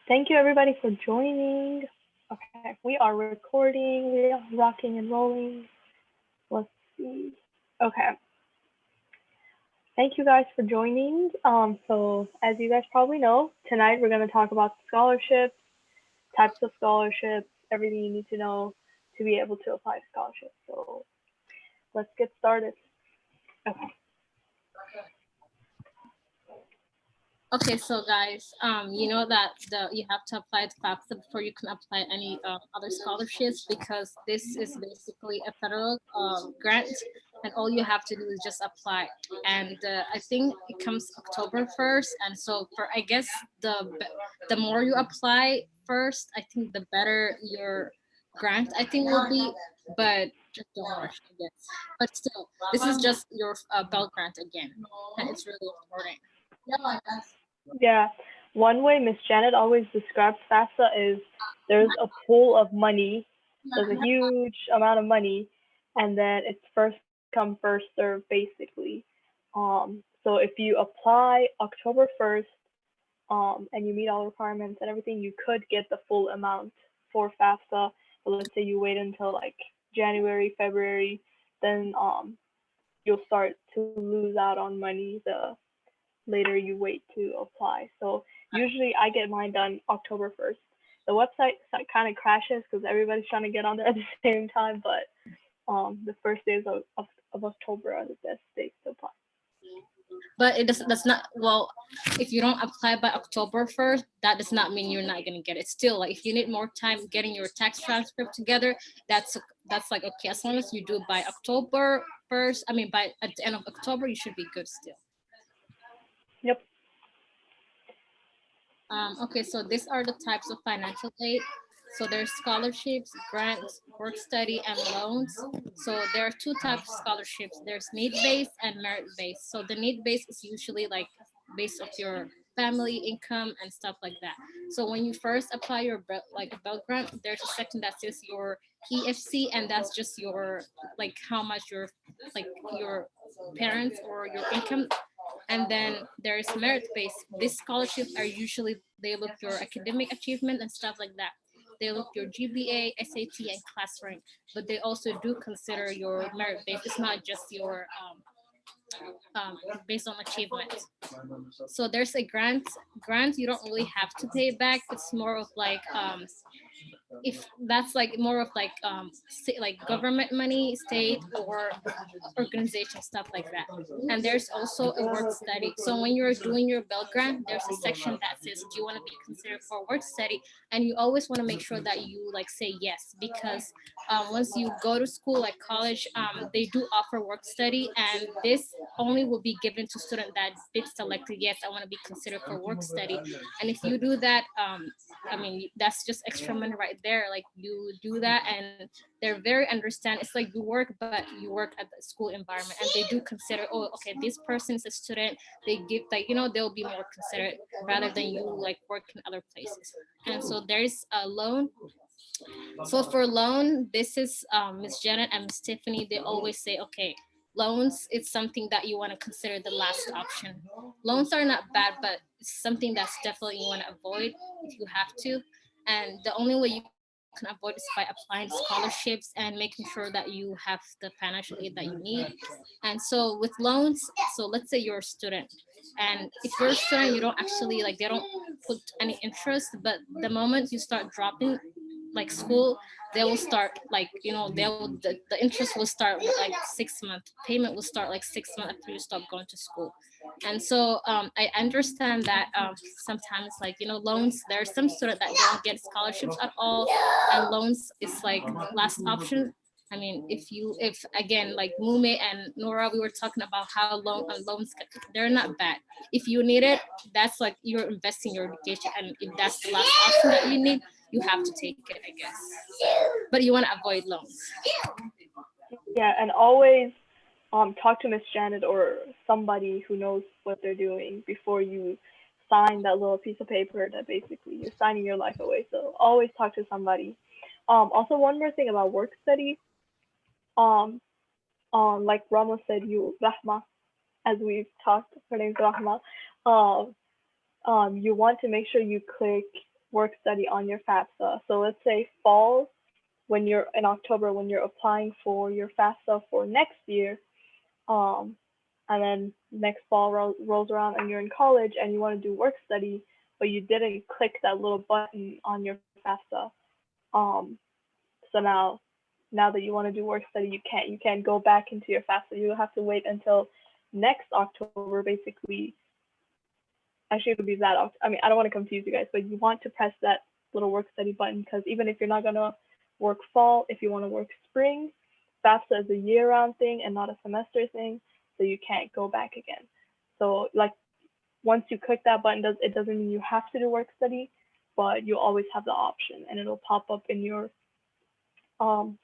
Thank you everybody for joining. Okay, we are recording, we are rocking and rolling. Let's see. Okay, thank you guys for joining. So as you guys probably know, tonight we're going to talk about scholarships, types of scholarships, everything you need to know to be able to apply to scholarships. So let's get started. Okay. Okay, so guys, you know that you have to apply to Fafsa before you can apply any other scholarships, because this is basically a federal grant, and all you have to do is just apply. And I think it comes October 1st, and so for I guess the more you apply first, I think the better your grant I think will be. But just don't rush, I guess. But still, this is just your Pell grant again, and it's really important. Yeah, one way Miss Janet always describes FAFSA is there's a pool of money, there's a huge amount of money, and then it's first come, first serve basically. So if you apply October 1st, and you meet all requirements and everything, you could get the full amount for FAFSA. But let's say you wait until like January, February, then you'll start to lose out on money the later you wait to apply. So usually I get mine done October 1st. The website kind of crashes because everybody's trying to get on there at the same time, but the first days of October are the best days to apply. But it does that's not well, if you don't apply by October 1st, that does not mean you're not gonna get it. Still, like if you need more time getting your tax transcript together, that's like okay, as long as you do it by October 1st, I mean by at the end of October, you should be good still. Yep. Okay, so these are the types of financial aid. So there's scholarships, grants, work study, and loans. So there are two types of scholarships. There's need-based and merit-based. So the need-based is usually like based off your family income and stuff like that. So when you first apply your like a Bell grant, there's a section that says your EFC, and that's just your like how much your like your parents or your income. And then there's merit based. These scholarships are usually they look your academic achievement and stuff like that. They look your GPA, SAT, and class rank, but they also do consider your merit based. It's not just your based on achievement. So there's a grant you don't really have to pay back. It's more of like if that's like more of like like government money, state or organization, stuff like that. And there's also a work study. So when you're doing your Bell grant, there's a section that says do you want to be considered for work study, and you always want to make sure that you like say yes, because once you go to school like college, they do offer work study, and this only will be given to students that did selected yes, I want to be considered for work study. And if you do that, I mean, that's just extra money right there. Like you do that, and they're very understand. It's like you work, but you work at the school environment, and they do consider, oh, okay, this person is a student. They give like they'll be more considerate rather than you like work in other places. And so there's a loan. So for loan, this is Miss Janet and Miss Tiffany. They always say, okay, loans, it's something that you want to consider the last option. Loans are not bad, but it's something that's definitely you want to avoid if you have to. And the only way you can avoid is by applying scholarships and making sure that you have the financial aid that you need. And so with loans, so let's say you're a student, and if you're a student, you don't actually like they don't put any interest, but the moment you start dropping like school, they will start like they'll the interest will start with like 6 month payment will start like 6 months after you stop going to school. And so I understand that sometimes like loans, there are some students that don't get scholarships at all, and loans is like last option. I mean, if again, like Mume and Noora, we were talking about how loans, they're not bad. If you need it, that's like you're investing your education, and if that's the last option that you need, you have to take it, I guess. But you want to avoid loans. Yeah, and always talk to Miss Janet or somebody who knows what they're doing before you sign that little piece of paper that basically you're signing your life away. So always talk to somebody. Also, one more thing about work study. Um, like Rahmo said, you Rahma, as we've talked, her name's Rahma. Um, you want to make sure you click work study on your FAFSA. So let's say fall, when you're in October, when you're applying for your FAFSA for next year, um, and then next fall rolls around and you're in college and you want to do work study, but you didn't click that little button on your FAFSA. Um, so now that you want to do work study, you can't go back into your FAFSA. You have to wait until next October, basically. Actually, it'll be that. I mean, I don't want to confuse you guys, but you want to press that little work study button because even if you're not gonna work fall, if you want to work spring, FAFSA is a year-round thing and not a semester thing, so you can't go back again. So like once you click that button, it doesn't mean you have to do work study, but you always have the option, and it'll pop up in your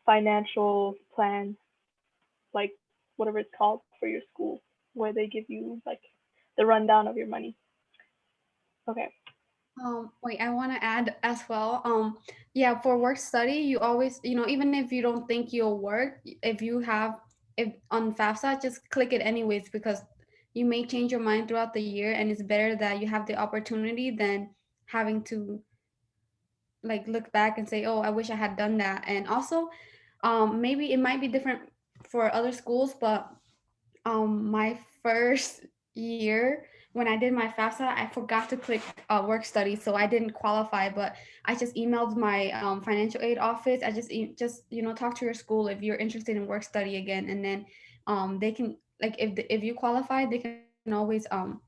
financial plan, like whatever it's called for your school, where they give you like the rundown of your money. Okay. Wait, I want to add as well. Yeah, for work study, you always, even if you don't think you'll work, if you have, if on FAFSA, just click it anyways because you may change your mind throughout the year, and it's better that you have the opportunity than having to like look back and say, "Oh, I wish I had done that." And also, maybe it might be different for other schools, but my first year when I did my FAFSA, I forgot to click work study, so I didn't qualify. But I just emailed my financial aid office. I just talk to your school if you're interested in work study again, and then they can like if you qualify, they can always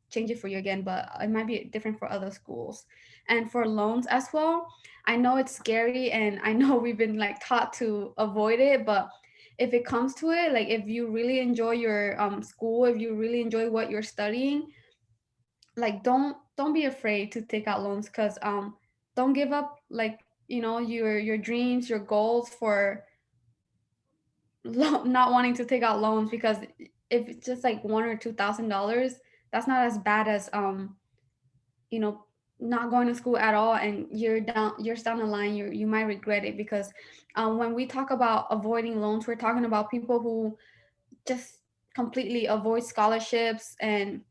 change it for you again. But it might be different for other schools. And for loans as well, I know it's scary, and I know we've been like taught to avoid it, but if it comes to it, like if you really enjoy your school, if you really enjoy what you're studying, like don't be afraid to take out loans, because don't give up like your dreams, your goals for not wanting to take out loans, because if it's just like $1 or $2,000, that's not as bad as you know not going to school at all, and years down the line you might regret it, because when we talk about avoiding loans, we're talking about people who just completely avoid scholarships and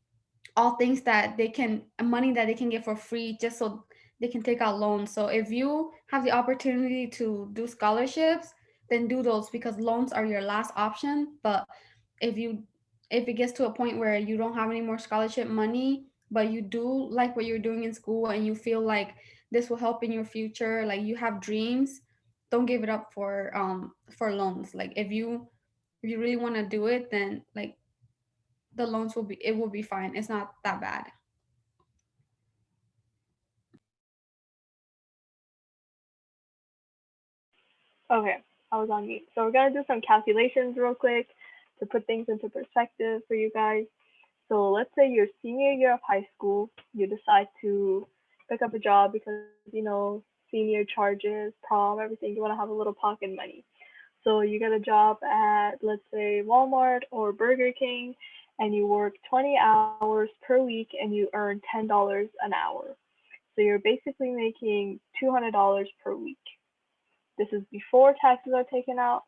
all things that they can money that they can get for free just so they can take out loans. So if you have the opportunity to do scholarships, then do those, because loans are your last option. But if you if it gets to a point where you don't have any more scholarship money, but you do like what you're doing in school and you feel like this will help in your future, like you have dreams, don't give it up for loans. Like if you really want to do it, then like the loans will be fine. It's not that bad. Okay, I was on mute. So we're gonna do some calculations real quick to put things into perspective for you guys. So let's say your senior year of high school, you decide to pick up a job because senior charges, prom, everything. You want to have a little pocket money. So you get a job at, let's say, Walmart or Burger King, and you work 20 hours per week and you earn $10 an hour. So you're basically making $200 per week. This is before taxes are taken out.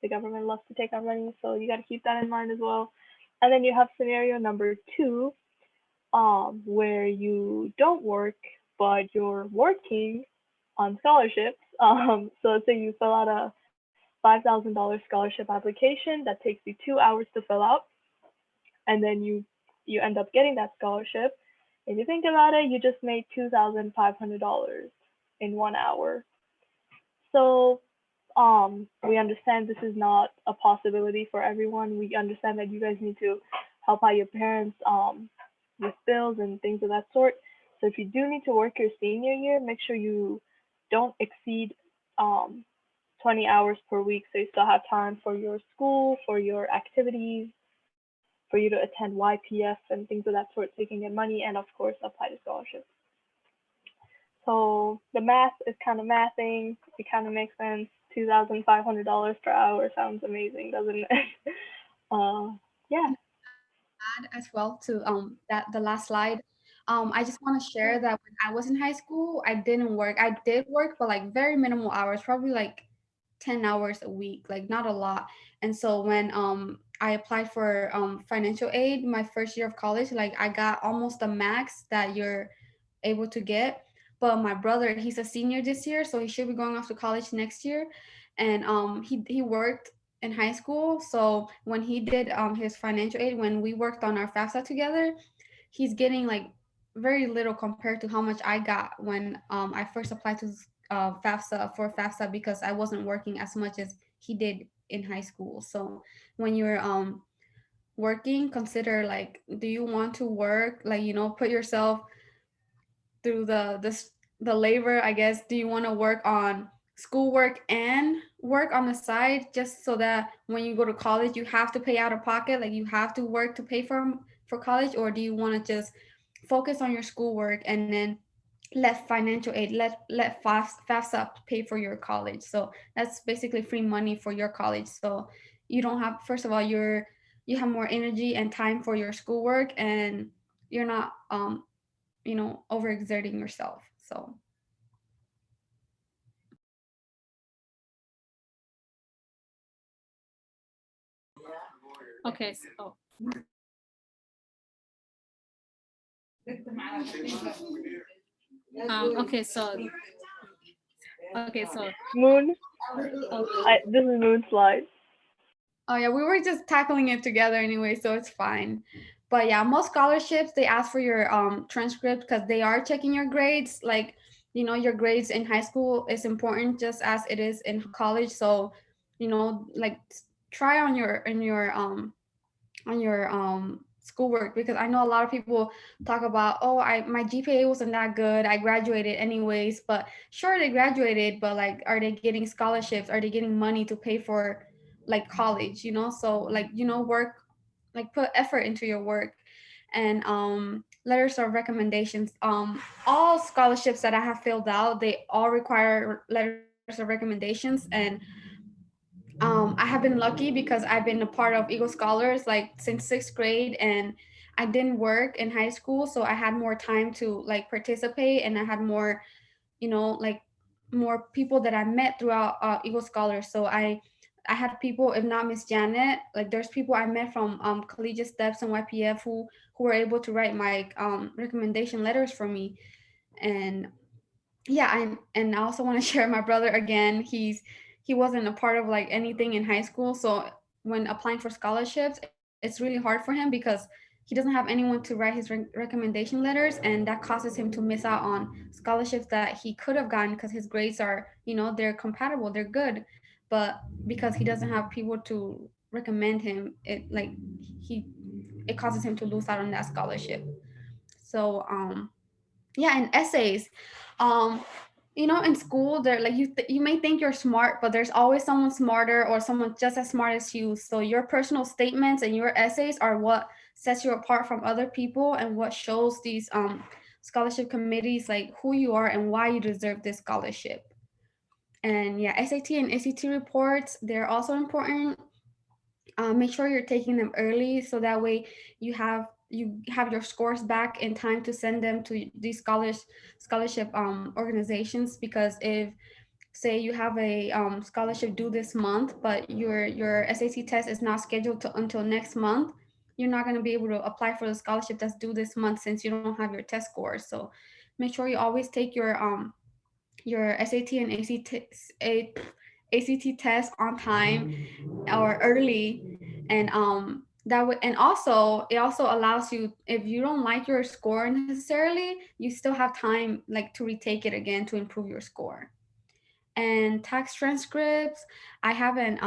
The government loves to take our money, so you got to keep that in mind as well. And then you have scenario number two, where you don't work, but you're working on scholarships. So let's say you fill out a $5,000 scholarship application that takes you 2 hours to fill out, and then you end up getting that scholarship. If you think about it, you just made $2,500 in 1 hour. So we understand this is not a possibility for everyone. We understand that you guys need to help out your parents with bills and things of that sort. So if you do need to work your senior year, make sure you don't exceed um, 20 hours per week, so you still have time for your school, for your activities, for you to attend YPF and things of that sort, so you can get money and, of course, apply to scholarships. So the math is kind of mathing. It kind of makes sense. $2,500 per hour sounds amazing, doesn't it? uh, yeah. Add as well to that the last slide. I just want to share that when I was in high school, I didn't work. I did work, but like very minimal hours, probably like 10 hours a week, like not a lot. And so when I applied for financial aid my first year of college, like I got almost the max that you're able to get. but my brother, he's a senior this year, so he should be going off to college next year. And he worked in high school, so when he did his financial aid, when we worked on our FAFSA together, he's getting like very little compared to how much I got when I first applied to FAFSA because I wasn't working as much as he did in high school. So when you're working, consider like, do you want to work, like, put yourself through the labor, I guess. Do you want to work on schoolwork and work on the side, just so that when you go to college you have to pay out of pocket, like you have to work to pay for college? Or do you want to just focus on your schoolwork and then let financial aid, let FAFSA pay for your college? So that's basically free money for your college. So you don't have, first of all, you have more energy and time for your schoolwork, and you're not overexerting yourself. So Okay, so okay, so okay, so Moon, okay. this is Moon's slide. oh yeah, we were just tackling it together anyway, so it's fine. But yeah, most scholarships they ask for your transcript because they are checking your grades. Like, your grades in high school is important just as it is in college. So, like, try on your schoolwork, because I know a lot of people talk about, oh, I my GPA wasn't that good, I graduated anyways. But sure, they graduated, but like, are they getting scholarships? Are they getting money to pay for like college? So like, work, like put effort into your work. And letters of recommendations, all scholarships that I have filled out, they all require letters of recommendations. And I have been lucky because I've been a part of Eagle Scholars like since sixth grade, and I didn't work in high school, so I had more time to like participate, and I had more, like more people that I met throughout Eagle Scholars. So I had people, if not Miss Janet, like there's people I met from Collegiate Steps and YPF who were able to write my recommendation letters for me. And yeah, and I also want to share my brother again. He wasn't a part of like anything in high school, so when applying for scholarships, it's really hard for him because he doesn't have anyone to write his recommendation letters, and that causes him to miss out on scholarships that he could have gotten because his grades are, they're compatible, they're good. But because he doesn't have people to recommend him, he it causes him to lose out on that scholarship. So yeah, and essays, um in school, they're like, you may think you're smart, but there's always someone smarter or someone just as smart as you. So your personal statements and your essays are what sets you apart from other people, and what shows these scholarship committees like who you are and why you deserve this scholarship. And yeah, SAT and ACT reports, they're also important. Make sure you're taking them early, so that way you have your scores back in time to send them to these scholarship organizations. Because if, say, you have a scholarship due this month, but your SAT test is not scheduled until next month, you're not going to be able to apply for the scholarship that's due this month, since you don't have your test scores. So make sure you always take your SAT and ACT test on time or early. And that would, and also it also allows you, if you don't like your score necessarily, you still have time like to retake it again to improve your score. And tax transcripts, I haven't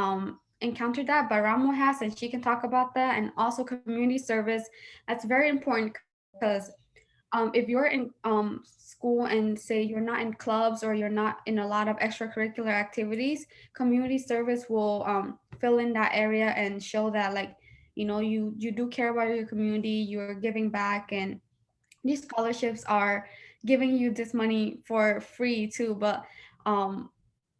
encountered that, but Rahmo has, and she can talk about that. And also community service, that's very important because if you're in school and say you're not in clubs or you're not in a lot of extracurricular activities, community service will fill in that area and show that, like, you do care about your community, you're giving back. And these scholarships are giving you this money for free too, but um,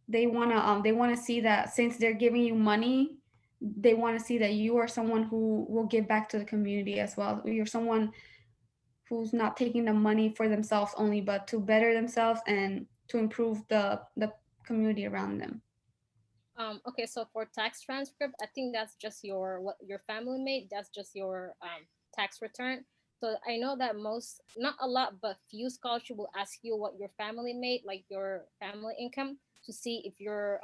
they want to see that since they're giving you money, they want to see that you are someone who will give back to the community as well. You're someone who's not taking the money for themselves only, but to better themselves and to improve the community around them. Okay, so for tax transcript, I think that's just your what your family made. That's just your tax return. So I know that most, not a lot, but few scholarship will ask you what your family made, like your family income, to see if you're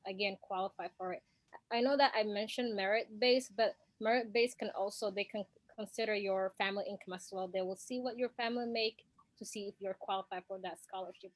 again qualified for it. I know that I mentioned merit based, but merit based can also, they can consider your family income as well. They will see what your family make to see if you're qualified for that scholarship.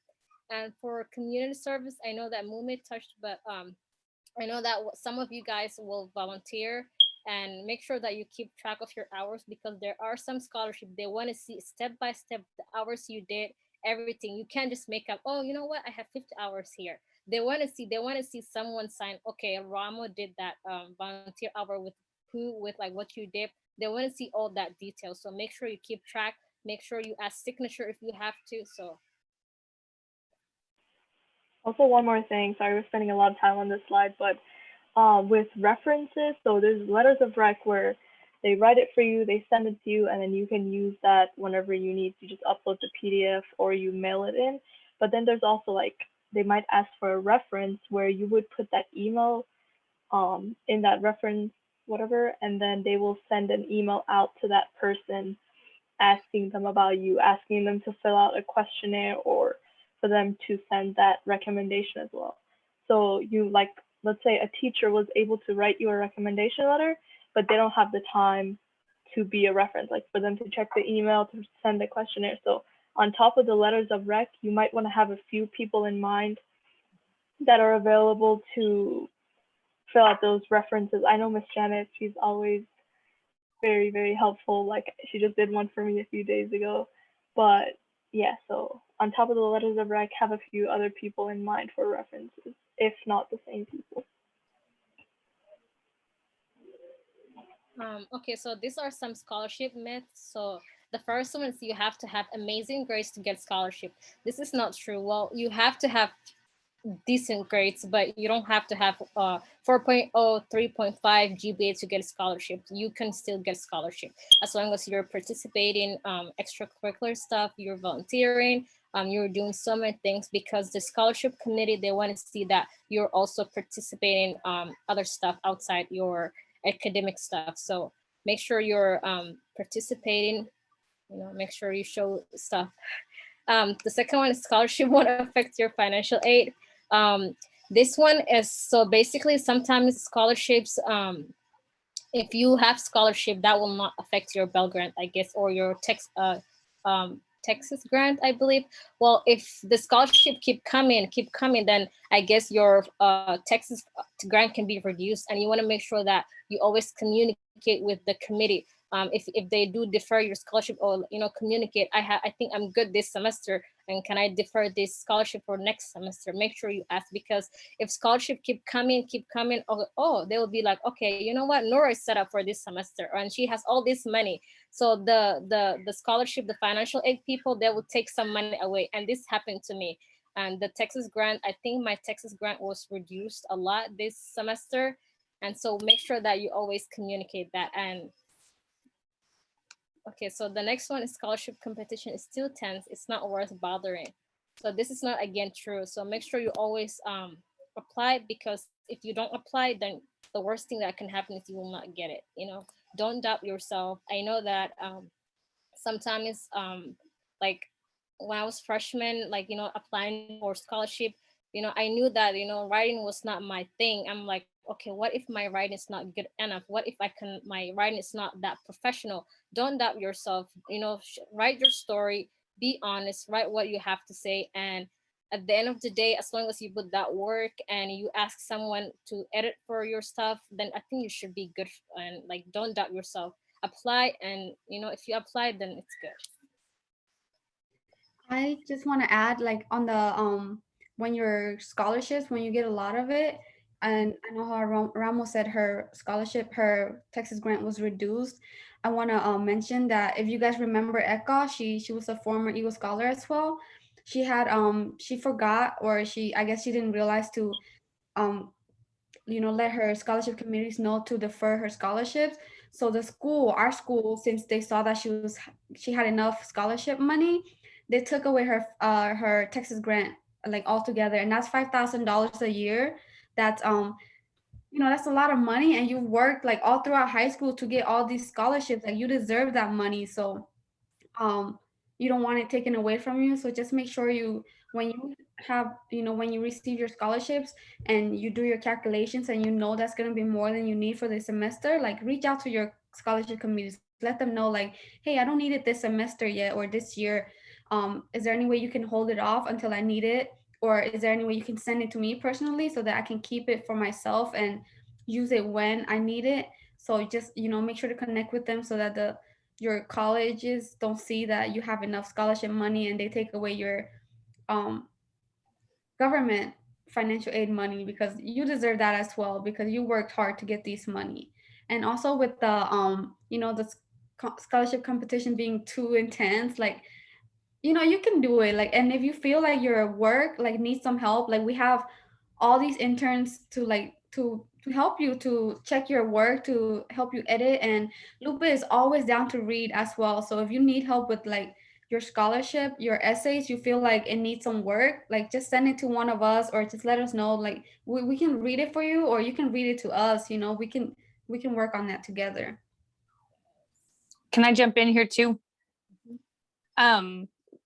And for community service, I know that Mumi touched, but I know that some of you guys will volunteer, and make sure that you keep track of your hours, because there are some scholarship they want to see step by step the hours you did, everything. You can't just make up, oh, you know what, I have 50 hours here. They want to see someone sign, okay, Ramo did that volunteer hour with who, with like what you did. They want to see all that detail. So make sure you keep track. Make sure you add signature if you have to. So Also, one more thing. Sorry, we're spending a lot of time on this slide, but with references, so there's letters of rec where they write it for you, they send it to you, and then you can use that whenever you need. You just upload the PDF or you mail it in. But then there's also like they might ask for a reference where you would put that email in that reference whatever, and then they will send an email out to that person asking them about you, asking them to fill out a questionnaire or for them to send that recommendation as well. So you like, let's say a teacher was able to write you a recommendation letter, but they don't have the time to be a reference, like for them to check the email, to send the questionnaire. So on top of the letters of rec, you might want to have a few people in mind that are available to fill out those references. I know Miss Janet, she's always very, very helpful. Like she just did one for me a few days ago. But yeah, so on top of the letters of rec, have a few other people in mind for references, if not the same people. okay, so these are some scholarship myths. So the first one is you have to have amazing grades to get scholarship. This is not true. Well, you have to have decent grades, but you don't have to have 4.0, 3.5 GPA to get a scholarship. You can still get scholarship as long as you're participating extracurricular stuff, you're volunteering, you're doing so many things, because the scholarship committee, they want to see that you're also participating other stuff outside your academic stuff. So make sure you're participating, make sure you show stuff. The second one is scholarship won't affect your financial aid. Um, this one is, so basically sometimes scholarships, if you have scholarship, that will not affect your Bell grant, I guess, or your Texas grant, I believe. Well, if the scholarship keep coming, then I guess your Texas grant can be reduced, and you want to make sure that you always communicate with the committee. If they do defer your scholarship, or communicate, I think I'm good this semester, and can I defer this scholarship for next semester? Make sure you ask, because if scholarship keep coming, oh, they will be like, okay, you know what, Noora is set up for this semester, and she has all this money. So the scholarship, the financial aid people, they will take some money away, and this happened to me. And the Texas grant, I think my Texas grant was reduced a lot this semester, and so make sure that you always communicate that. And okay, so the next one is scholarship competition is still tense. It's not worth bothering. So this is not again true. So make sure you always apply, because if you don't apply, then the worst thing that can happen is you will not get it. Don't doubt yourself. I know that sometimes like when I was freshman, like applying for scholarship, I knew that writing was not my thing. I'm like, okay, what if my writing is not good enough? What if my writing is not that professional? Don't doubt yourself. Write your story, be honest, write what you have to say, and at the end of the day, as long as you put that work and you ask someone to edit for your stuff, then I think you should be good. And like, don't doubt yourself, apply, and if you apply, then it's good. I just want to add, like on the when your scholarships, when you get a lot of it, and I know how Ramo said her scholarship, her Texas grant was reduced. I want to mention that if you guys remember Eka, she was a former Eagle Scholar as well. She had she forgot, or I guess she didn't realize to um let her scholarship committees know to defer her scholarships. So the school, our school, since they saw that she had enough scholarship money, they took away her Texas grant like altogether, and that's $5,000 a year. That's that's a lot of money, and you worked like all throughout high school to get all these scholarships. Like you deserve that money. So you don't want it taken away from you. So just make sure you, when you have, when you receive your scholarships and you do your calculations and you know that's going to be more than you need for the semester, like reach out to your scholarship committees, let them know like, hey, I don't need it this semester yet or this year. Is there any way you can hold it off until I need it? Or is there any way you can send it to me personally so that I can keep it for myself and use it when I need it? So just, make sure to connect with them so that your colleges don't see that you have enough scholarship money and they take away your um, government financial aid money, because you deserve that as well because you worked hard to get this money. And also with the scholarship competition being too intense, like, you can do it. Like, and if you feel like your work like needs some help, like we have all these interns to like to help you, to check your work, to help you edit. And Lupe is always down to read as well. So if you need help with like your scholarship, your essays, you feel like it needs some work, like just send it to one of us or just let us know. Like we can read it for you or you can read it to us. We can work on that together. Can I jump in here too?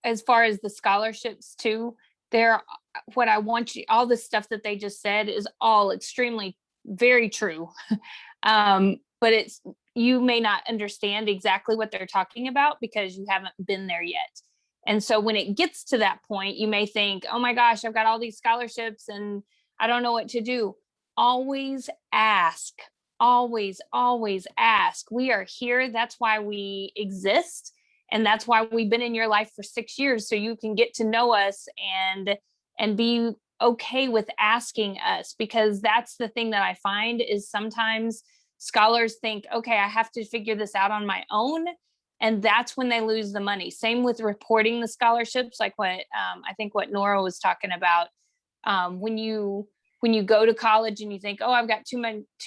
As far as the scholarships too, what I want you, all the stuff that they just said is all extremely very true. But you may not understand exactly what they're talking about because you haven't been there yet. And so when it gets to that point, you may think, oh my gosh, I've got all these scholarships and I don't know what to do. Always ask, always ask. We are here. That's why we exist. And that's why we've been in your life for 6 years. So you can get to know us and be okay with asking us, because that's the thing that I find is sometimes scholars think, okay, I have to figure this out on my own. And that's when they lose the money. Same with reporting the scholarships, like what I think what Noora was talking about. When you go to college and you think, oh, I've got too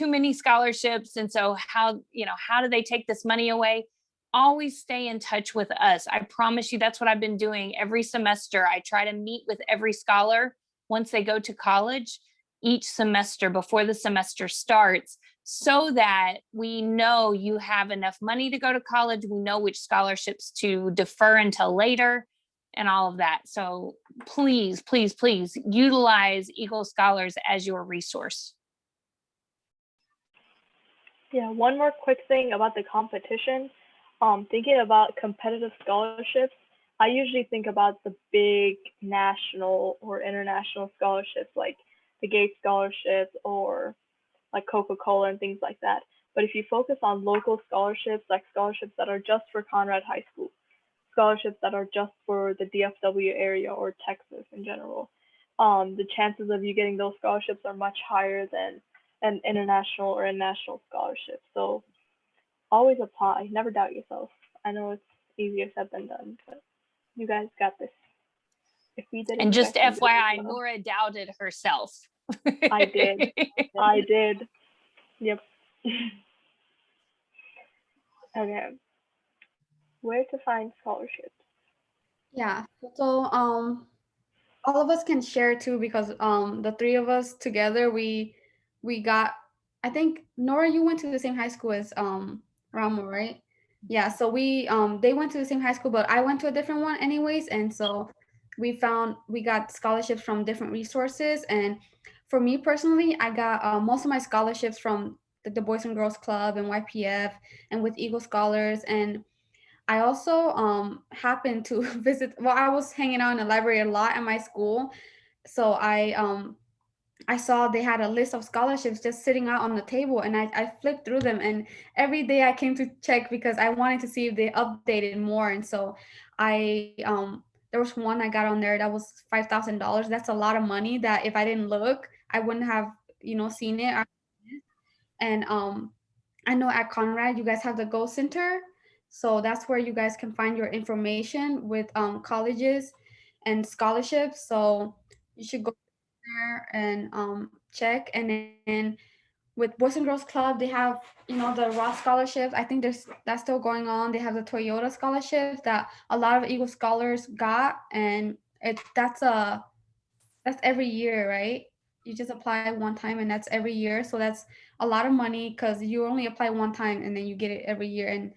many scholarships, and so how do they take this money away? Always stay in touch with us. I promise you, that's what I've been doing every semester. I try to meet with every scholar once they go to college each semester before the semester starts, so that we know you have enough money to go to college. We know which scholarships to defer until later and all of that. So please utilize Eagle Scholars as your resource. Yeah, one more quick thing about the competition. Thinking about competitive scholarships, I usually think about the big national or international scholarships like the Gates Scholarship or like Coca-Cola and things like that. But if you focus on local scholarships, like scholarships that are just for Conrad High School, scholarships that are just for the DFW area or Texas in general, the chances of you getting those scholarships are much higher than an international or a national scholarship. So always apply, never doubt yourself. I know it's easier said than done, but you guys got this. If we did it, And you just guys can do it as FYI, well. Noora doubted herself. I did. I did. Yep. Okay. Where to find scholarships? Yeah. So all of us can share too, because the three of us together, we got, I think Noora, you went to the same high school as Rahmo, right? Yeah, so they went to the same high school, but I went to a different one anyways. And so we got scholarships from different resources. And for me personally, I got most of my scholarships from the Boys and Girls Club and YPF and with Eagle Scholars. And I also happened to visit. Well, I was hanging out in the library a lot at my school, so I saw they had a list of scholarships just sitting out on the table, and I flipped through them, and every day I came to check because I wanted to see if they updated more. And so there was one I got on there that was $5,000. That's a lot of money that if I didn't look, I wouldn't have seen it. And I know at Conrad, you guys have the Go Center. So that's where you guys can find your information with colleges and scholarships. So you should go there and check. And then with Boys and Girls Club, they have, the Ross scholarships. I think that's still going on. They have the Toyota scholarships that a lot of Eagle scholars got. And that's every year, right? You just apply one time and that's every year. So that's a lot of money because you only apply one time and then you get it every year. And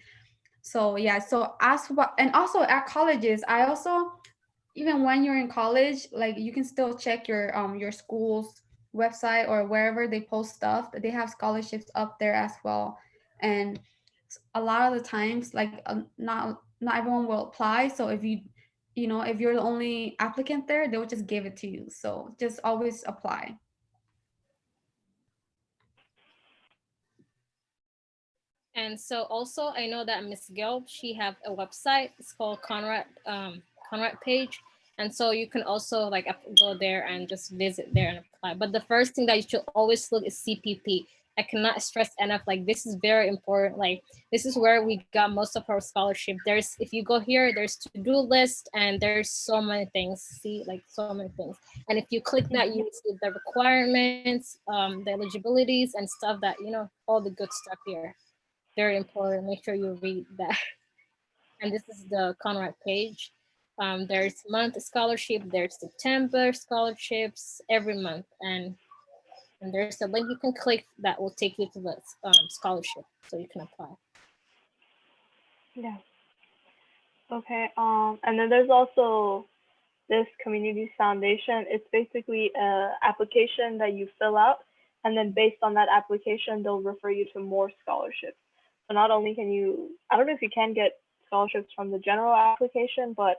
So yeah, so as well, and also at colleges, I also, even when you're in college, like you can still check your school's website or wherever they post stuff. They have scholarships up there as well, and a lot of the times, like not everyone will apply. So if if you're the only applicant there, they will just give it to you. So just always apply. And so also I know that Miss Gill, she have a website. It's called Conrad page. And so you can also like go there and just visit there and apply. But the first thing that you should always look is CPP. I cannot stress enough, like this is very important. Like this is where we got most of our scholarship. There's, if you go here, there's to-do list and there's so many things. See, like so many things. And if you click that, you see the requirements, the eligibilities and stuff that, all the good stuff here. Very important. Make sure you read that. And this is the Conrad page. There's month scholarship, there's September scholarships every month, and there's a link you can click that will take you to the scholarship, so you can apply. Yeah. Okay. And then there's also this Communities Foundation. It's basically a application that you fill out, and then based on that application, they'll refer you to more scholarships. So not only can you, I don't know if you can get scholarships from the general application, but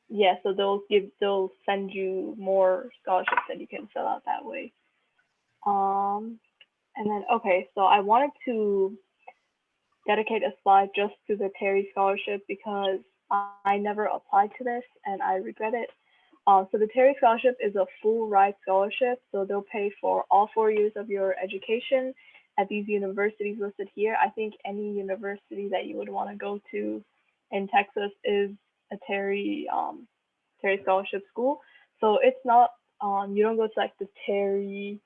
yeah, so they'll send you more scholarships that you can fill out that way. And then okay, so I wanted to dedicate a slide just to the Terry Scholarship because I never applied to this and I regret it. So the Terry Scholarship is a full ride scholarship, so they'll pay for all 4 years of your education at these universities listed here. I think any university that you would want to go to in Texas is a Terry Scholarship school. So it's not you don't go to like the Terry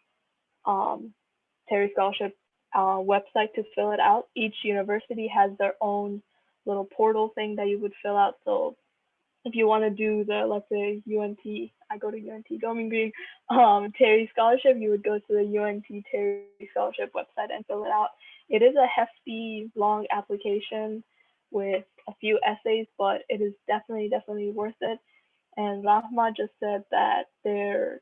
Scholarship website to fill it out. Each university has their own little portal thing that you would fill out. So if you want to do the, let's say UNT, I go to UNT Going Green Terry Scholarship, you would go to the UNT Terry Scholarship website and fill it out. It is a hefty, long application with a few essays, but it is definitely worth it. And Rahma just said that the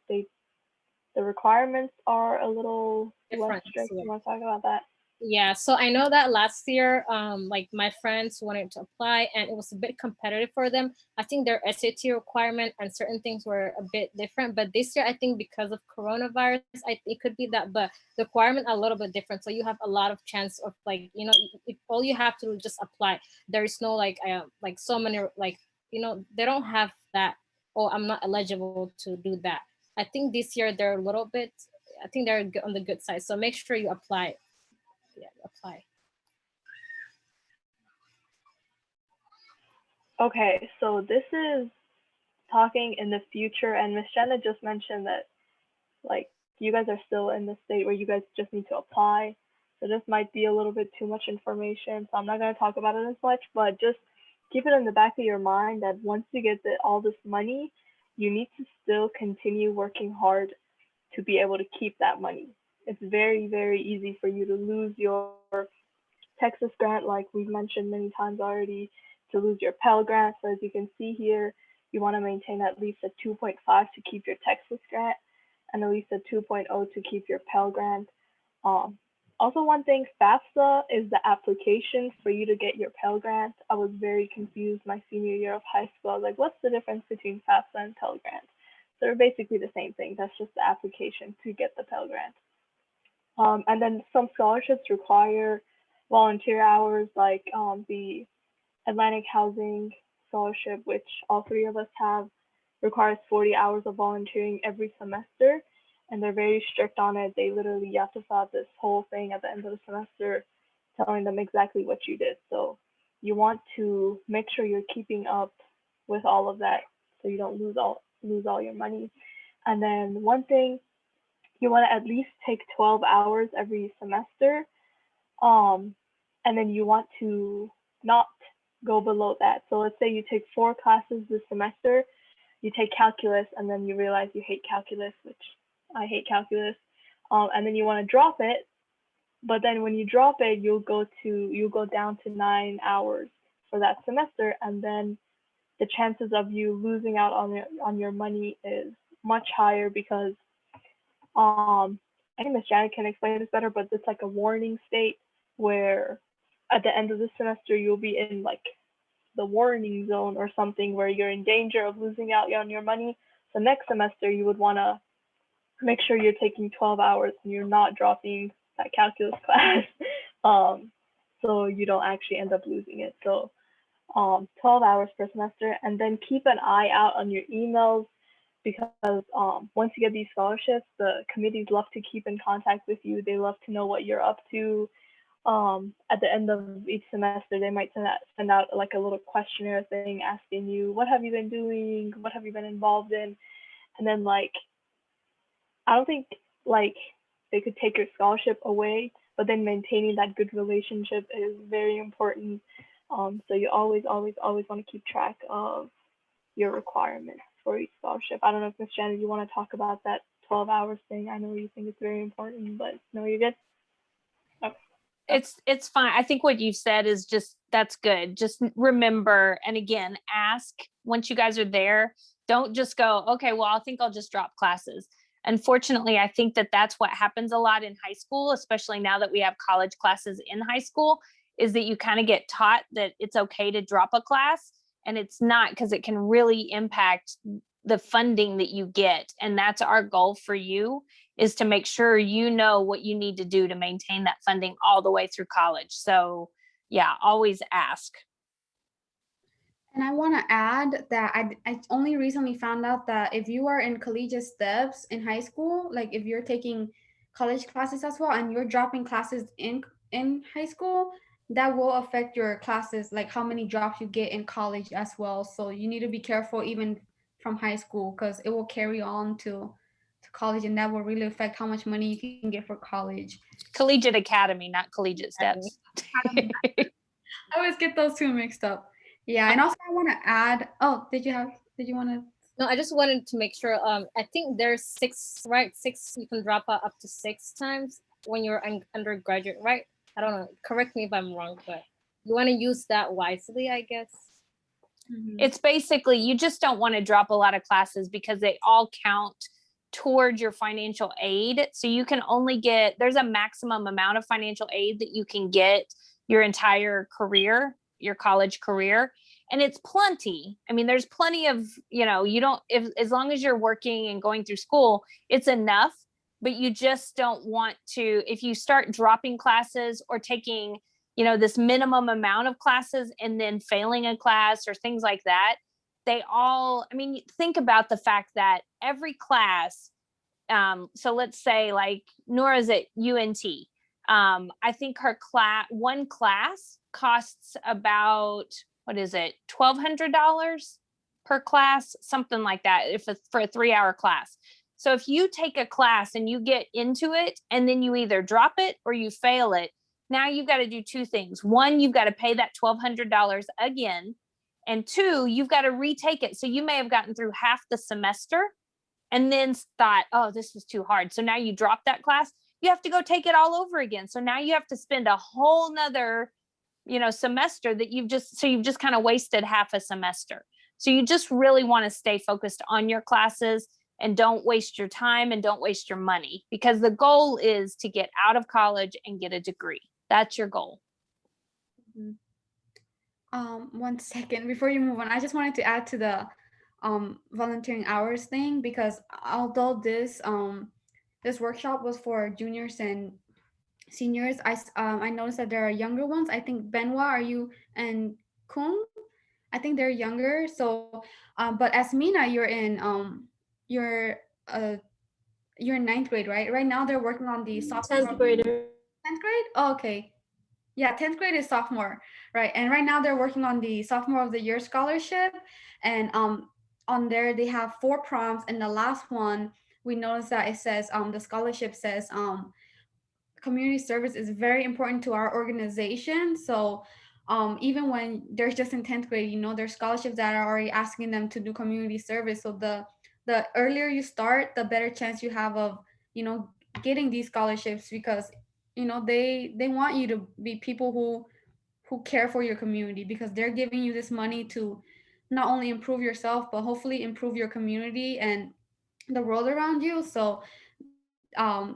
requirements are a little less strict. Yeah. You want to talk about that? Yeah, so I know that last year, like my friends wanted to apply and it was a bit competitive for them. I think their SAT requirement and certain things were a bit different, but this year I think because of coronavirus, I think it could be that, but the requirement a little bit different. So you have a lot of chance of like, if all you have to do is just apply. There is no like so many like, they don't have that, oh, I'm not eligible to do that. I think this year they're a little bit, I think they're on the good side. So make sure you apply. Yeah, apply. Okay, so this is talking in the future, and Miss Jenna just mentioned that like you guys are still in the state where you guys just need to apply. So this might be a little bit too much information, so I'm not going to talk about it as much, but just keep it in the back of your mind that once you get all this money, you need to still continue working hard to be able to keep that money. It's very easy for you to lose your Texas grant, like we've mentioned many times already, to lose your Pell grant. So as you can see here, you want to maintain at least a 2.5 to keep your Texas grant and at least a 2.0 to keep your Pell grant. Also, one thing, FAFSA is the application for you to get your Pell grant. I was very confused my senior year of high school. I was like, what's the difference between FAFSA and Pell grant? So they're basically the same thing. That's just the application to get the Pell grant. And then some scholarships require volunteer hours, like the Atlantic Housing Scholarship, which all 3 of us have, requires 40 hours of volunteering every semester, and they're very strict on it. They literally, you have to fill out this whole thing at the end of the semester telling them exactly what you did. So you want to make sure you're keeping up with all of that so you don't lose all your money. And then one thing, you want to at least take 12 hours every semester. And then you want to not go below that. So let's say you take 4 classes this semester, you take calculus, and then you realize you hate calculus, which I hate calculus, and then you want to drop it, but then when you drop it, you'll go down to 9 hours for that semester, and then the chances of you losing out on your money is much higher because I think Miss Janet can explain this better, but it's like a warning state where at the end of the semester you'll be in like the warning zone or something where you're in danger of losing out on your money. So next semester you would want to make sure you're taking 12 hours and you're not dropping that calculus class, so you don't actually end up losing it. So 12 hours per semester, and then keep an eye out on your emails because once you get these scholarships, the committees love to keep in contact with you. They love to know what you're up to. At the end of each semester, they might send out like a little questionnaire thing asking you, what have you been doing? What have you been involved in? And then like, I don't think like they could take your scholarship away, but then maintaining that good relationship is very important. So you always want to keep track of your requirements for each scholarship. I don't know if Miss Janet, you want to talk about that 12 hours thing. I know you think it's very important, but no, you're good. Okay. It's fine. I think what you've said is that's good. Just remember, and again, ask once you guys are there. Don't just go, okay, well, I think I'll just drop classes. Unfortunately, I think that's what happens a lot in high school, especially now that we have college classes in high school, is that you kind of get taught that it's okay to drop a class, and it's not, because it can really impact the funding that you get. And that's our goal for you, is to make sure you know what you need to do to maintain that funding all the way through college. So yeah, always ask. And I want to add that I only recently found out that if you are in collegiate steps in high school, like if you're taking college classes as well and you're dropping classes in high school, that will affect your classes, like how many drops you get in college as well. So you need to be careful even from high school, because it will carry on to college, and that will really affect how much money you can get for college. Collegiate Academy, not collegiate steps. I always get those two mixed up. Yeah, and also I want to add. Oh, did you want to? No, I just wanted to make sure. I think there's 6, right? 6, you can drop out up to 6 times when you're an undergraduate, right? I don't know. Correct me if I'm wrong, but you want to use that wisely, I guess. Mm-hmm. It's basically, you just don't want to drop a lot of classes because they all count toward your financial aid. So you can only there's a maximum amount of financial aid that you can get your entire career, your college career. And it's plenty. I mean, there's plenty of, as long as you're working and going through school, it's enough. But you just don't want to, if you start dropping classes or taking, this minimum amount of classes and then failing a class or things like that, think about the fact that every class, so let's say like Noora's at UNT. I think her one class costs about, what is it, $1,200 per class, something like that, for a 3-hour class. So if you take a class and you get into it and then you either drop it or you fail it, now you've got to do 2 things. One, you've got to pay that $1,200 again. And 2, you've got to retake it. So you may have gotten through half the semester and then thought, oh, this was too hard. So now you drop that class, you have to go take it all over again. So now you have to spend a whole nother, semester that you've just kind of wasted half a semester. So you just really want to stay focused on your classes and don't waste your time and don't waste your money, because the goal is to get out of college and get a degree. That's your goal. Mm-hmm. 1 second before you move on, I just wanted to add to the volunteering hours thing, because although this workshop was for juniors and seniors, I noticed that there are younger ones. I think Benoit, and Kung, I think they're younger. So but Asmina, you're in 9th grade, right? Right now they're working on the sophomore. 10th grader. 10th grade? Oh, okay. Yeah, 10th grade is sophomore, right? And right now they're working on the sophomore of the year scholarship. And on there they have 4 prompts, and the last one we noticed that it says the scholarship says community service is very important to our organization. So even when they're just in 10th grade, there's scholarships that are already asking them to do community service. So the earlier you start, the better chance you have of getting these scholarships, because they want you to be people who care for your community, because they're giving you this money to not only improve yourself but hopefully improve your community and the world around you. So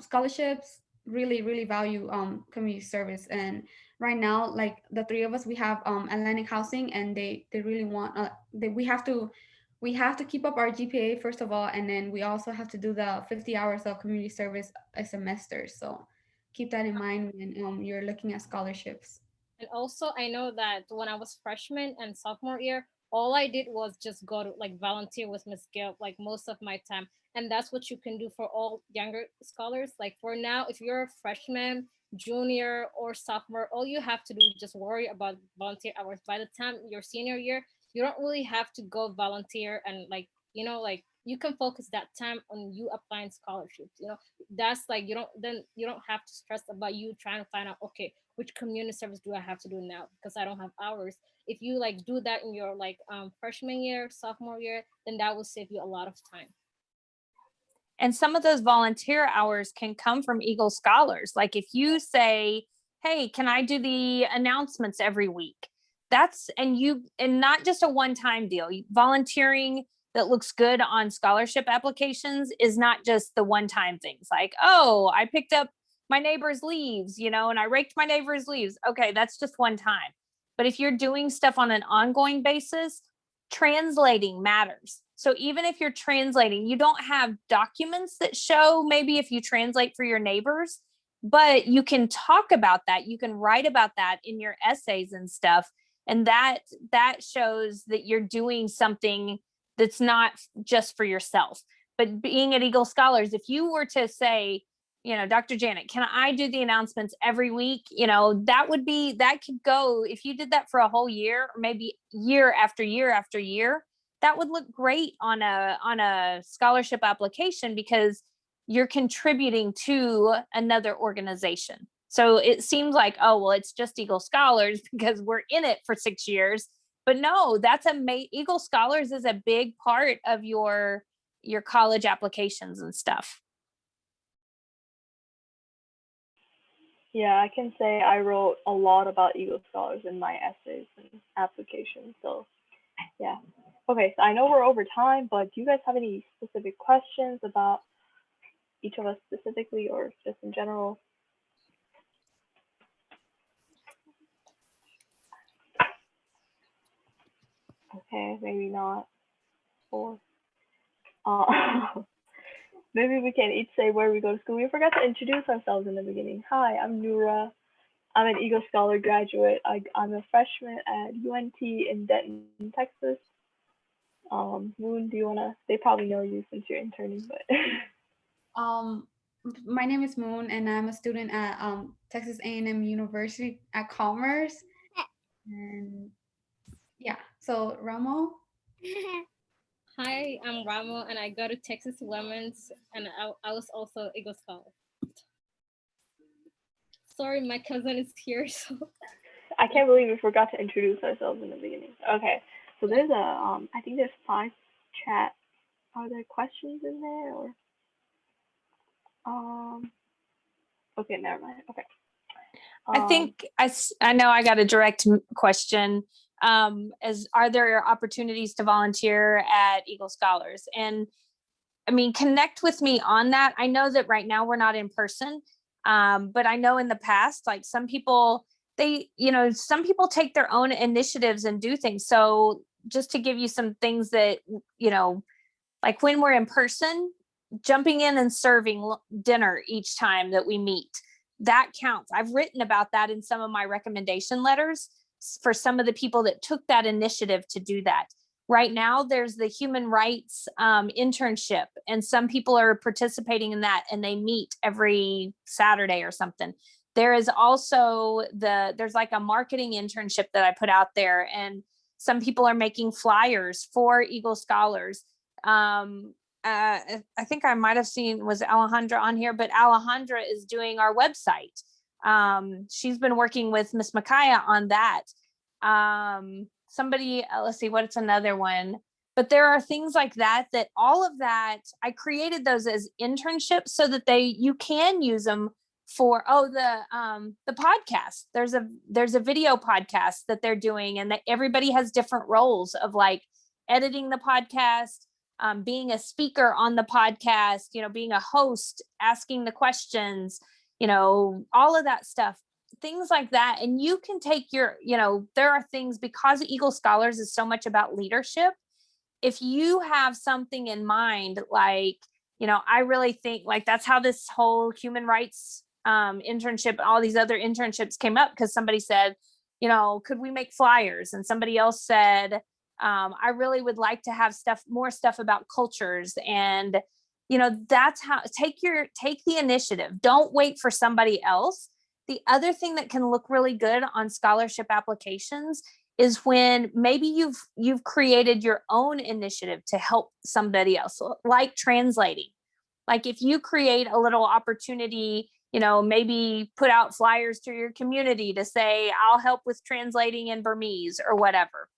scholarships really value community service. And right now, like the three of us, we have Atlantic Housing, and they really want we have to keep up our GPA first of all, and then we also have to do the 50 hours of community service a semester. So keep that in mind when you're looking at scholarships. And also, I know that when I was freshman and sophomore year, all I did was just go to like volunteer with Miss Gill, like most of my time. And that's what you can do for all younger scholars. Like for now, if you're a freshman, junior, or sophomore, all you have to do is just worry about volunteer hours. By the time your senior year, you don't really have to go volunteer and like, like you can focus that time on you applying scholarships. That's like you don't have to stress about you trying to find out, okay, which community service do I have to do now because I don't have hours. If you like do that in your like freshman year, sophomore year, then that will save you a lot of time. And some of those volunteer hours can come from Eagle Scholars. Like if you say, hey, can I do the announcements every week? And not just a one-time deal. Volunteering that looks good on scholarship applications is not just the one-time things like, oh, I picked up my neighbor's leaves, and I raked my neighbor's leaves. Okay, that's just one time. But if you're doing stuff on an ongoing basis, translating matters. So even if you're translating, you don't have documents that show maybe if you translate for your neighbors, but you can talk about that. You can write about that in your essays and stuff. And that shows that you're doing something that's not just for yourself. But being at Eagle Scholars, if you were to say, Dr. Janet, can I do the announcements every week? That could go, if you did that for a whole year, or maybe year after year after year, that would look great on a scholarship application because you're contributing to another organization. So it seems like, oh, well, it's just Eagle Scholars because we're in it for 6 years. But no, Eagle Scholars is a big part of your college applications and stuff. Yeah, I can say I wrote a lot about Eagle Scholars in my essays and applications. So, yeah. Okay, so I know we're over time, but do you guys have any specific questions about each of us specifically or just in general? Okay, maybe not. Or maybe we can each say where we go to school. We forgot to introduce ourselves in the beginning. Hi, I'm Noora. I'm an Eagle Scholar graduate. I'm a freshman at UNT in Denton, Texas. Moon, do you wanna? They probably know you since you're interning, but. My name is Moon, and I'm a student at Texas A&M University at Commerce. And yeah, so Rahmo. Hi, I'm Rahmo, and I go to Texas Women's, and I was also Eagle Scholar. Sorry, my cousin is here, so. I can't believe we forgot to introduce ourselves in the beginning. Okay, so there's I think there's 5 chat. Are there questions in there or? Okay, never mind. Okay. I think I know I got a direct question. Are there opportunities to volunteer at Eagle Scholars? And I mean, connect with me on that. I know that right now we're not in person, but I know in the past, like some people take their own initiatives and do things. So just to give you some things that, like when we're in person, jumping in and serving dinner each time that we meet, that counts. I've written about that in some of my recommendation letters for some of the people that took that initiative to do that. Right now, there's the human rights internship, and some people are participating in that, and they meet every Saturday or something. There is also there's like a marketing internship that I put out there, and some people are making flyers for Eagle Scholars. I think I might have seen, was Alejandra on here, but Alejandra is doing our website. She's been working with Miss Micaiah on that. Somebody, let's see, what's another one? But there are things like that all of that, I created those as internships so that you can use them for the podcast. There's a video podcast that they're doing, and that everybody has different roles of like editing the podcast, being a speaker on the podcast, being a host, asking the questions, all of that stuff, things like that. And you can take your, there are things, because Eagle Scholars is so much about leadership. If you have something in mind, like, I really think like that's how this whole human rights internship, all these other internships came up, because somebody said, could we make flyers? And somebody else said, I really would like to have more stuff about cultures. And, that's how, take the initiative. Don't wait for somebody else. The other thing that can look really good on scholarship applications is when maybe you've created your own initiative to help somebody else, like translating. Like if you create a little opportunity, maybe put out flyers to your community to say, I'll help with translating in Burmese or whatever.